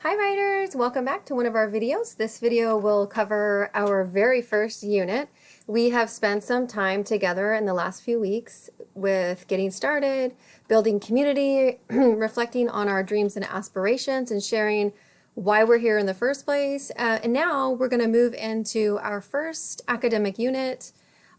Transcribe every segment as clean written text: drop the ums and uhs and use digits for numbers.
Hi writers, welcome back to one of our videos. This video will cover our very first unit. We have spent some time together in the last few weeks with getting started, building community, reflecting on our dreams and aspirations, and sharing why we're here in the first place. And now we're going to move into our first academic unit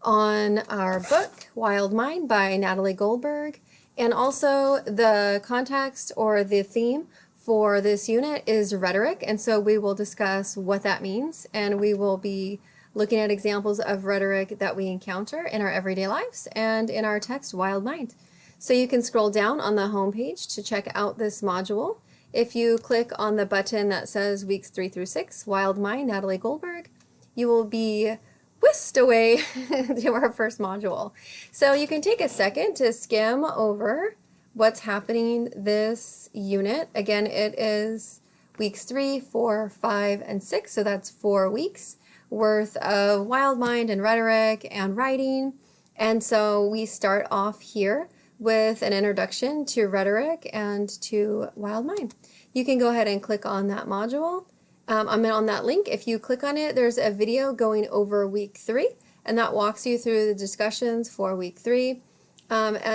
on our book, Wild Mind by Natalie Goldberg. And also the context or the theme for this unit is rhetoric, and so we will discuss what that means, and we will be looking at examples of rhetoric that we encounter in our everyday lives and in our text, Wild Mind. So you can scroll down on the home page to check out this module. If you click on the button that says weeks 3 through 6, Wild Mind, Natalie Goldberg, you will be whisked away to our first module. So you can take a second to skim over what's happening this unit. Again, it is weeks 3, 4, 5, and 6, so that's 4 weeks worth of Wild Mind and rhetoric and writing. And so we start off here with an introduction to rhetoric and to Wild Mind. You can go ahead and click on that module. I'm on that link. If you click on it, there's a video going over week 3, and that walks you through the discussions for week 3.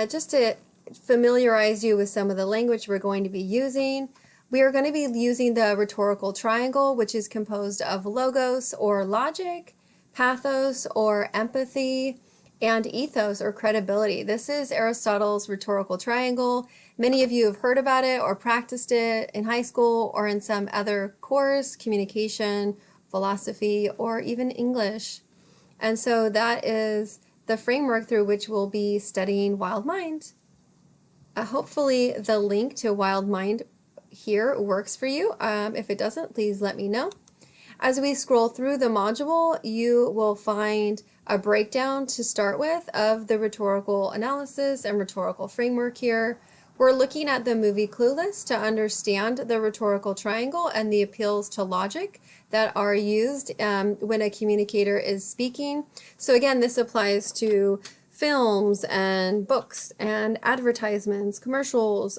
Just to familiarize you with some of the language we're going to be using. We are going to be using the rhetorical triangle, which is composed of logos or logic, pathos or empathy, and ethos or credibility. This is Aristotle's rhetorical triangle. Many of you have heard about it or practiced it in high school or in some other course, communication, philosophy, or even English. And so that is the framework through which we'll be studying Wild Mind. Hopefully the link to Wild Mind here works for you. If it doesn't, please let me know. As we scroll through the module, you will find a breakdown to start with of the rhetorical analysis and rhetorical framework here. We're looking at the movie Clueless to understand the rhetorical triangle and the appeals to logic that are used when a communicator is speaking. So again, this applies to films and books and advertisements, commercials,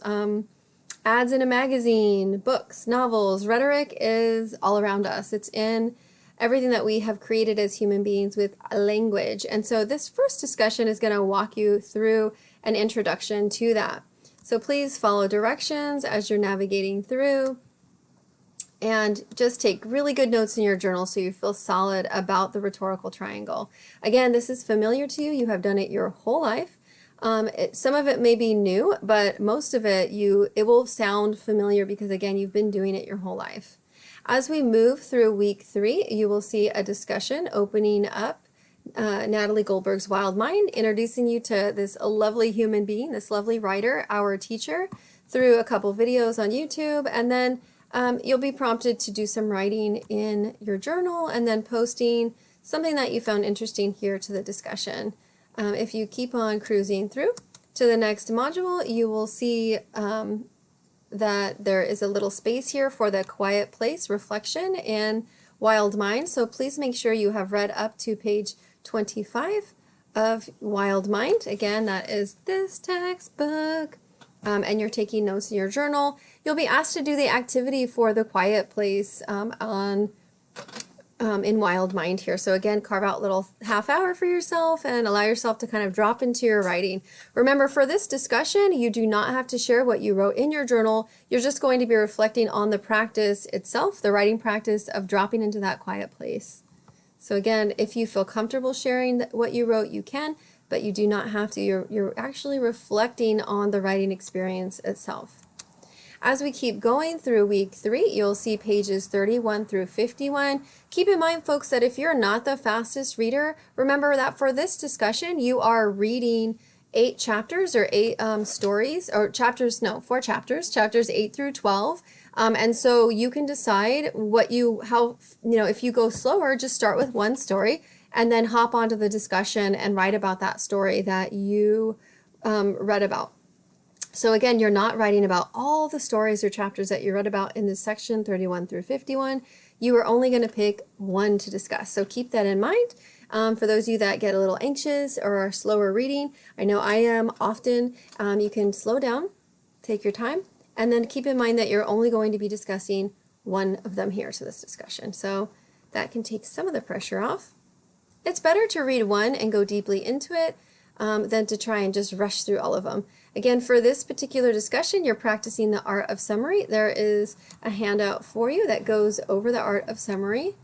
ads in a magazine, books, novels. Rhetoric is all around us. It's in everything that we have created as human beings with language. And so this first discussion is going to walk you through an introduction to that. So please follow directions as you're navigating through. And just take really good notes in your journal so you feel solid about the rhetorical triangle. Again, this is familiar to you. You have done it your whole life. Some of it may be new, but most of it, it will sound familiar because, again, you've been doing it your whole life. As we move through week 3, you will see a discussion opening up Natalie Goldberg's Wild Mind, introducing you to this lovely human being, this lovely writer, our teacher, through a couple videos on YouTube, and then you'll be prompted to do some writing in your journal and then posting something that you found interesting here to the discussion. If you keep on cruising through to the next module, you will see that there is a little space here for the quiet place reflection in Wild Mind. So please make sure you have read up to page 25 of Wild Mind. Again, that is this textbook. And you're taking notes in your journal. You'll be asked to do the activity for the quiet place in Wild Mind here. So again, carve out a little half hour for yourself and allow yourself to kind of drop into your writing. Remember, for this discussion, you do not have to share what you wrote in your journal. You're just going to be reflecting on the practice itself, the writing practice of dropping into that quiet place. So again, if you feel comfortable sharing what you wrote, you can, but you do not have to. You're actually reflecting on the writing experience itself. As we keep going through week 3, you'll see pages 31 through 51. Keep in mind, folks, that if you're not the fastest reader, remember that for this discussion, you are reading 8 chapters or 8 stories, or chapters, no, 4 chapters, chapters 8 through 12. And so you can decide if you go slower, just start with one story and then hop onto the discussion and write about that story that you read about. So again, you're not writing about all the stories or chapters that you read about in this section, 31 through 51. You are only going to pick one to discuss. So keep that in mind. For those of you that get a little anxious or are slower reading, I know I am often, you can slow down, take your time, and then keep in mind that you're only going to be discussing one of them here to this discussion. So that can take some of the pressure off. It's better to read one and go deeply into it than to try and just rush through all of them. Again, for this particular discussion, you're practicing the art of summary. There is a handout for you that goes over the art of summary.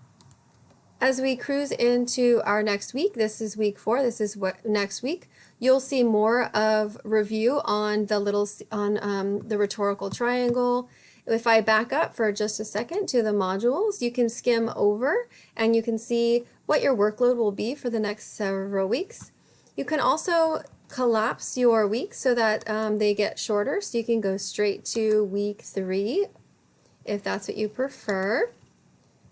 As we cruise into our next week, this is week 4, this is what next week, you'll see more of review on the rhetorical triangle. If I back up for just a second to the modules, you can skim over and you can see what your workload will be for the next several weeks. You can also collapse your weeks so that they get shorter, so you can go straight to week 3 if that's what you prefer.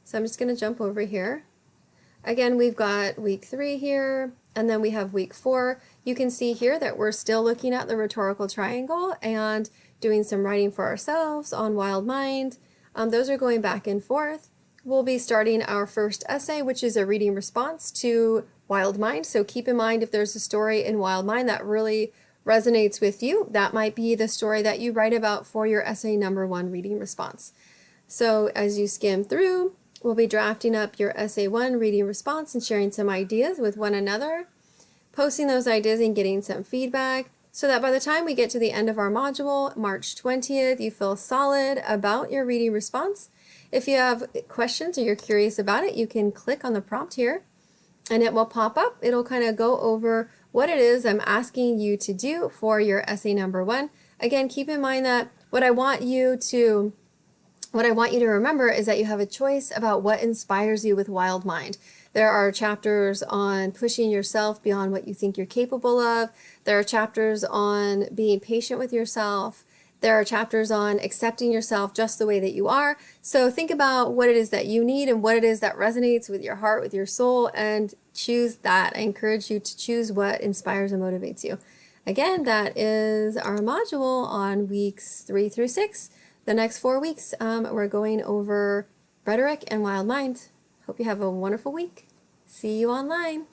So I'm just going to jump over here. Again, we've got week 3 here, and then we have week 4. You can see here that we're still looking at the rhetorical triangle and doing some writing for ourselves on Wild Mind. Those are going back and forth. We'll be starting our first essay, which is a reading response to Wild Mind. So keep in mind if there's a story in Wild Mind that really resonates with you, that might be the story that you write about for your essay number 1 reading response. So as you skim through, we'll be drafting up your essay 1 reading response and sharing some ideas with one another, posting those ideas and getting some feedback so that by the time we get to the end of our module, March 20th, you feel solid about your reading response. If you have questions or you're curious about it, you can click on the prompt here and it will pop up. It'll kind of go over what it is I'm asking you to do for your essay number 1. Again, keep in mind that what I want you to remember is that you have a choice about what inspires you with Wild Mind. There are chapters on pushing yourself beyond what you think you're capable of. There are chapters on being patient with yourself. There are chapters on accepting yourself just the way that you are. So think about what it is that you need and what it is that resonates with your heart, with your soul, and choose that. I encourage you to choose what inspires and motivates you. Again, that is our module on weeks 3 through 6. The next 4 weeks, we're going over Rhetoric and Wild Mind. Hope you have a wonderful week. See you online.